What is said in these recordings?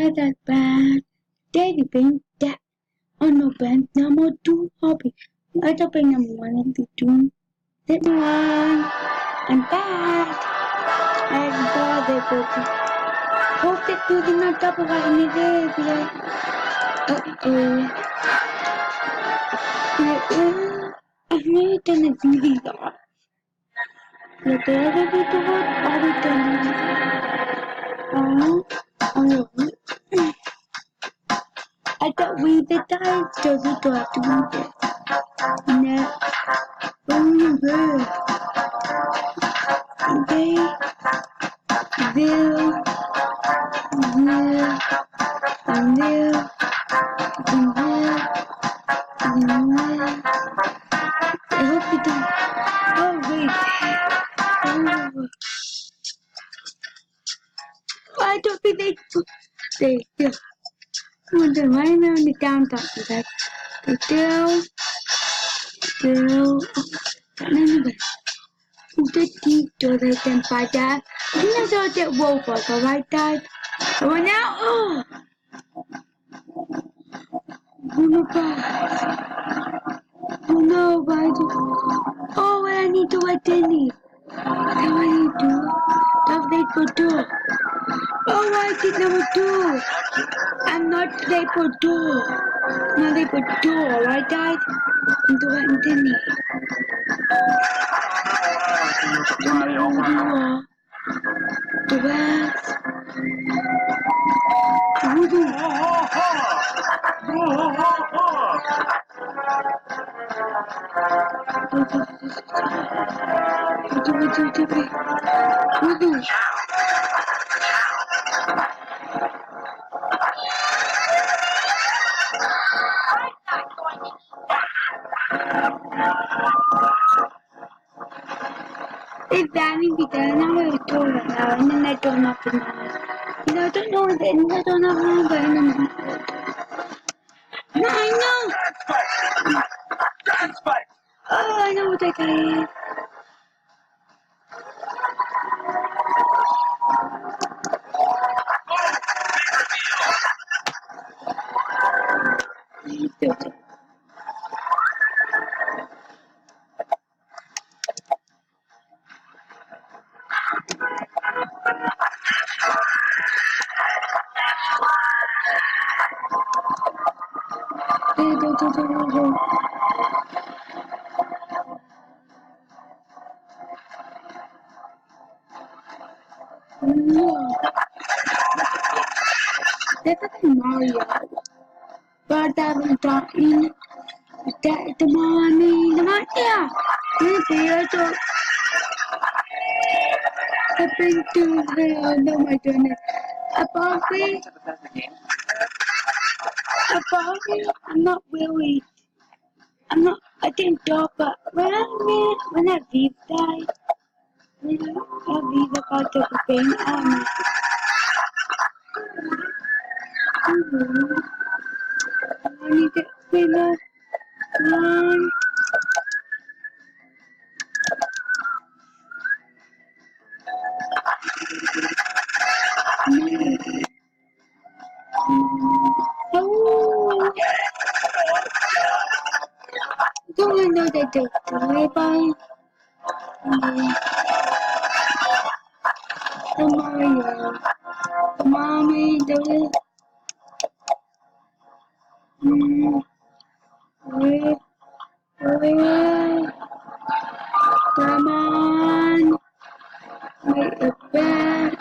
not that bad. Daddy been that. Oh no, Ben. Number 2 hobby. I thought being number 1 and 2. Everyone, I'm back. I'm bothered. Hope that you did not talk about any day. Uh-oh. I've never done a video. Look at other people are we done? Oh. I thought we did that, so we don't have to read it. No. Oh my god. They will I hope you don't. Oh wait. Oh. I don't think they do. Wonder why am I on the down talking that? They anyway. The teacher they can fight that. You know that wolf was alright, Dad? Oh now oh my god. Oh no, why do oh I need to attend. What do I need to do? That's they could do. Oh I did number 2. I'm not they could do. No they could do, alright Dad? Do it and Denny. The rest. Voodoo. Voodoo. It's banning because now we're told now and then I don't know the number. You know, I don't know the end, I don't know how the number. No, I know! Oh, I know what I did. No. That's like Mario. But I've been talking. The morning, yeah. I've been to the, oh no, my goodness. About me, I'm not really, I didn't talk, but when I leave died, when I leave about the thing, I need to clean up one. Oh, don't I know that the Mario, the mommy, the come on, wait a bit.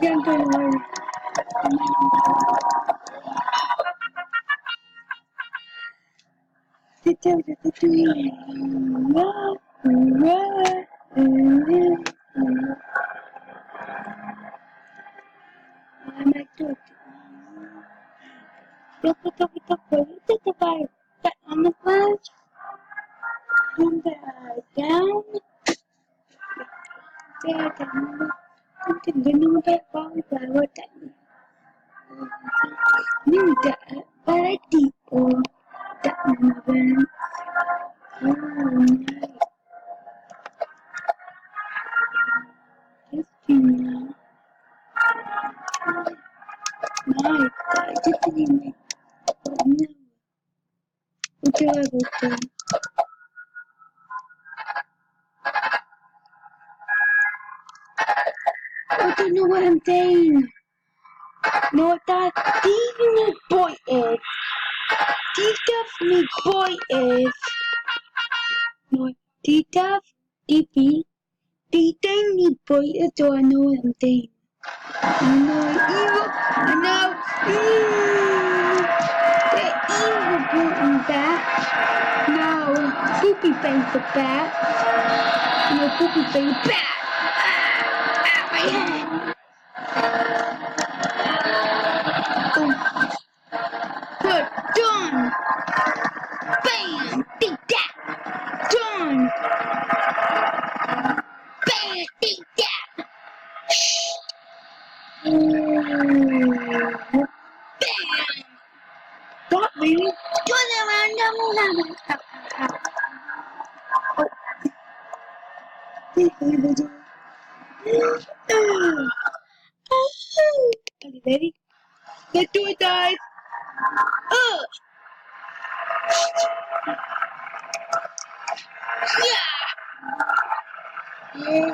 Don't worry. On the flash, on the down, there down, something didn't get wrong by what that means. para tipo that moving. Just no, I just didn't no. What do I go to? I don't know what I'm saying. No, that Disney boy is. Disney boy is. No, Disney Disney boy is. So I know what I'm saying. I know evil. I know. The evil gluten bat. No, Poopy Face the bat. No, Poopy Face bat. Ah, my head. Oh, good, done. Bam, take that. Done. Bam, take that. Bam. Got me. Turn around, no. Oh, are you ready? Let's do it, guys. Yeah.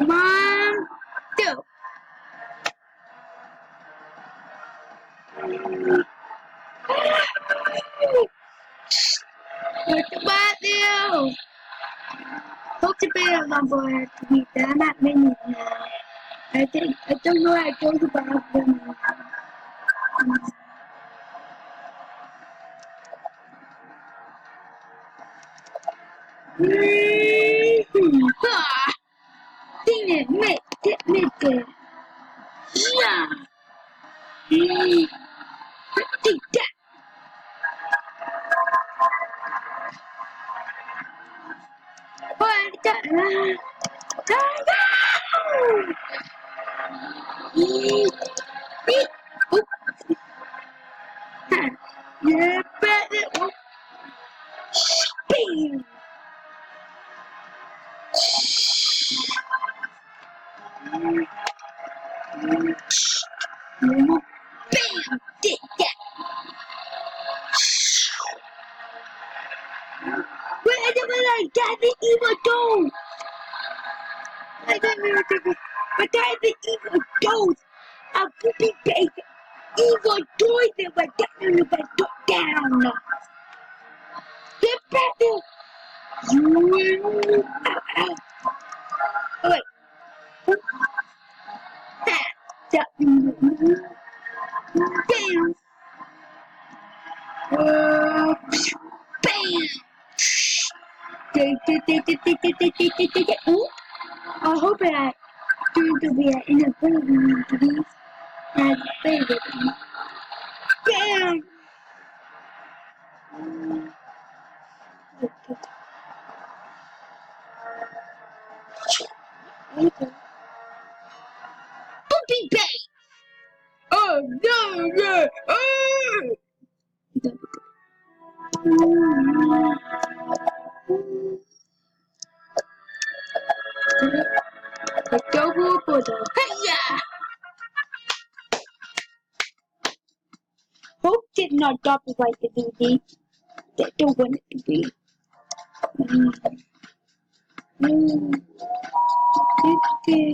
One, two. What's the bottle? Hope the bear number has to be done at minutes now. I don't know how to go to the bathroom now. Ha! Ding it, make it. Yeah. Take that. What the? Yeah, better. Bam. Bam. Take that. Wait, I never like that. The evil dog. I don't know what to. But that's the evil dog. A poopy face. Evil toys that were definitely put down. Get back there. You. Oh, wait. Bam. Bam. Ooh. I hope I do to be in a building to be as favorite. Bam. Poopy Bay. Oh no, no. Oh. The double Buddha. Hey-ya! Hope did not copyright the DVD. They don't want it to be. Okay.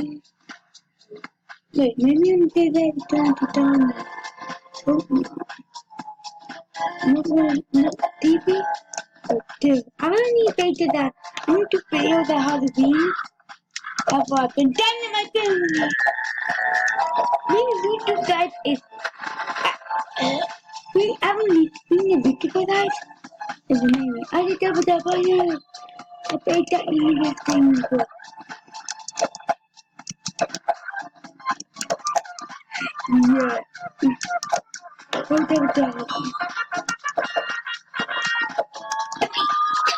Wait, maybe I'm going to turn it down. Oh, no, TV? Oh, dude. I don't need to go to that. I need to figure the Halloween. I've been done in my phone. Maybe YouTube guys is. We haven't seen the video guys. Anyway, I just have that one here. I think that you need to sing good. Yeah. Hold on.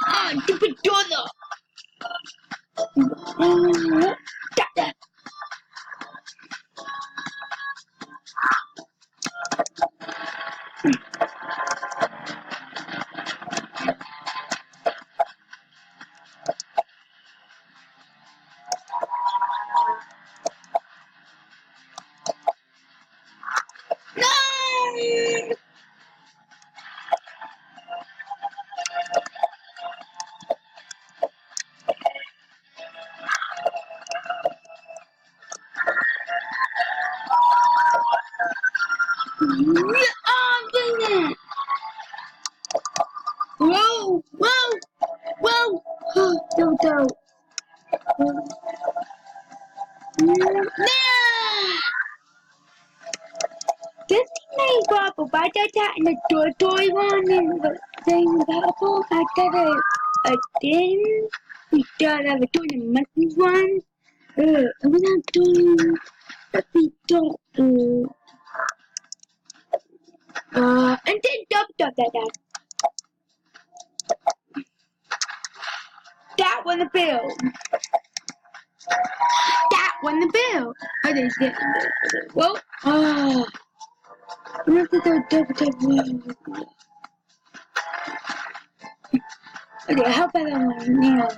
Ah, stupid dollar. Got that. No! Oh, dang it! Whoa! Whoa! Whoa! Don't. Nah! This thing got a bite attack and a toy one and the thing got I got a thing. We got a tournament one. I'm not doing a bit and then top that. That won the bill. That won the bill. Oh, they did. Whoa. Oh. We have to go double. Okay, how about that one? Yeah.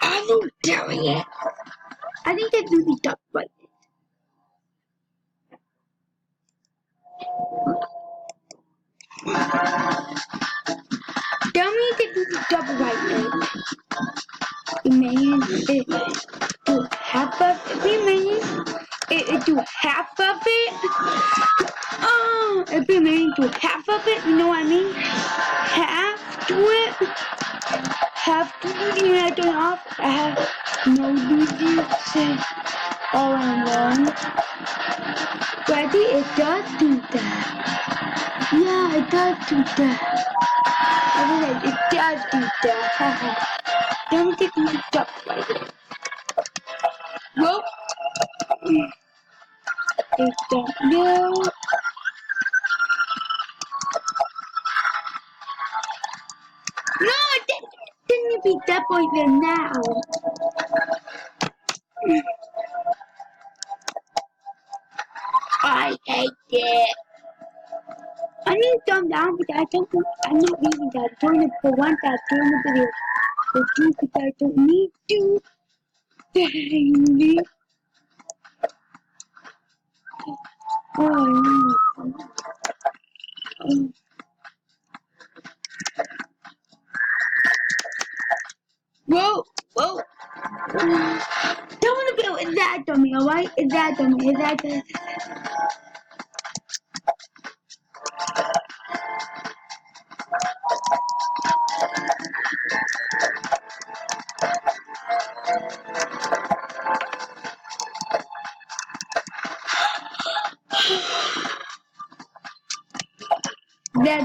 I don't doing it. I need to do the duck right. Don't need to do the double right. It do half of it. It do half of it. Oh, it do half of it. You know what I mean? Half to it. Half to it. You know, I turn off. I have no duties all in one. Ready? It does do that. Yeah, it does do that. I mean, it does do that. Don't get me stuck like it. Whoa! It don't know. No, it didn't be that point there now. I hate it. I need to calm down because I'm not leaving that. I'm doing it for one that I'm doing the video. For two because I don't need to. Dang it. Oh, no. Whoa! Don't want to be with that dummy, alright? Is that dummy? That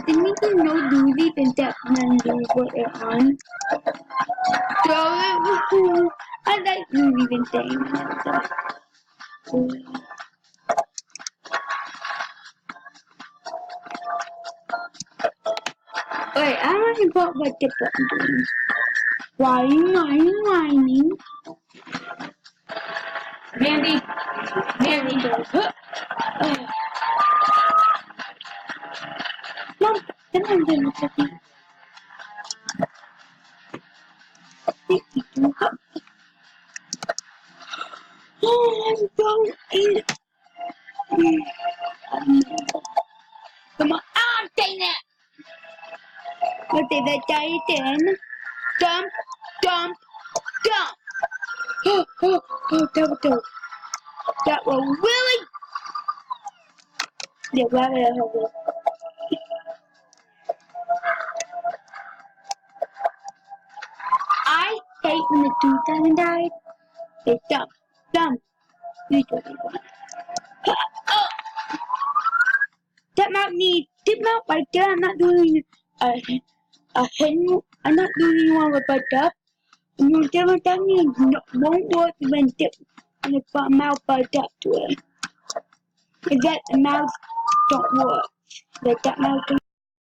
didn't no duty than that man do what it on. So I like duty than saying that. Wait, I don't know what the button doing. Whining. Mandy goes, Mom, then I'm doing something. Oh, I'm going in. Come on. Ah, dang it. Okay, that guy then. Dump. That was really. Yeah, whatever. I hate when the two doesn't die. It's dumb. Oh, that mount needs tip mount right there. I'm not doing a hidden. I'm not doing one with butt up. And you that means won't work when tip and the mouth butt up to it. If that mouth don't work, like that mouth.